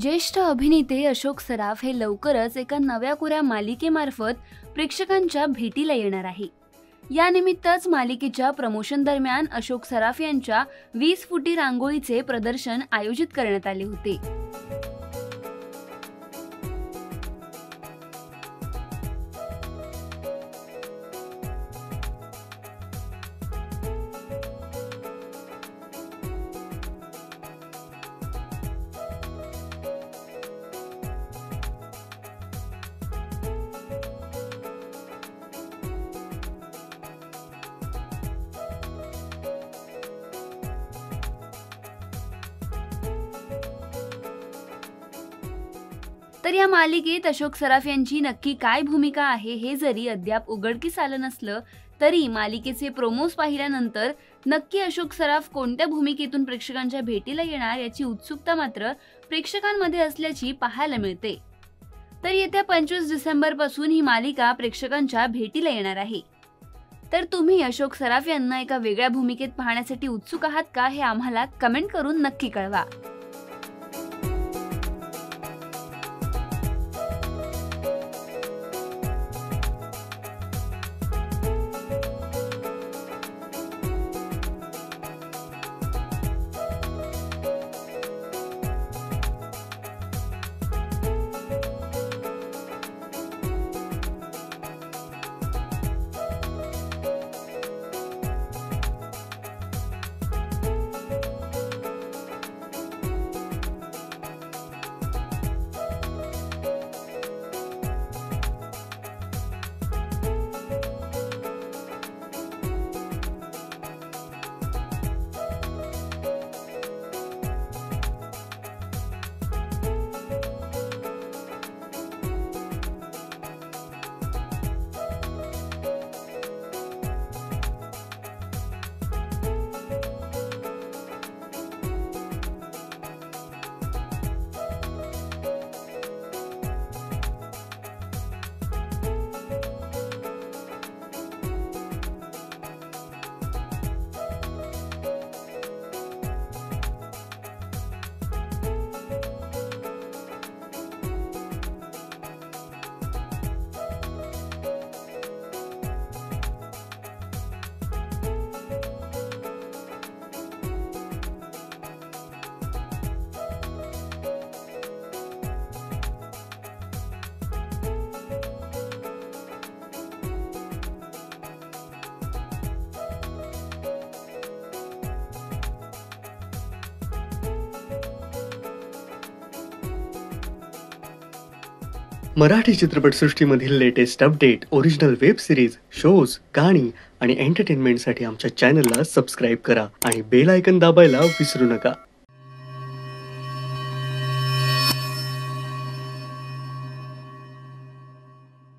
ज्येष्ठ अभिनेते अशोक सराफ हे लवकरच एका नव्या कोऱ्या मालिकेमार्फत प्रेक्षकांच्या भेटीला येणार आहे। यानिमित्तच मालिकेच्या प्रमोशन दरम्यान अशोक सराफ यांच्या 20 फुटी रांगोळीचे प्रदर्शन आयोजित करण्यात आले होते। तर या मालिकेत अशोक सराफ यांची नक्की काय भूमिका आहे हे जरी अद्याप उघडकीस आलं नसलं तरी मालिकेचे प्रोमोज पाहिल्यानंतर नक्की अशोक सराफ कोणत्या भूमिकेतून प्रेक्षकांच्या भेटीला येणार याची उत्सुकता मात्र प्रेक्षकांमध्ये असल्याची पाहायला मिळते। तर येत्या 25 डिसेंबर पासून ही मालिका प्रेक्षकांच्या भेटीला येणार आहे। तर तुम्ही अशोक सराफ यांना एका वेगळ्या भूमिकेत पाहण्यासाठी उत्सुक आहात का हे आम्हाला कमेंट करून नक्की कळवा। मराठी चित्रपटसृष्टीमधील latest update, original web series, shows, गाणी आणि एंटरटेनमेंटसाठी आमच्या चॅनलला सबस्क्राइब करा आणि बेल आयकॉन दाबायला विसरू नका।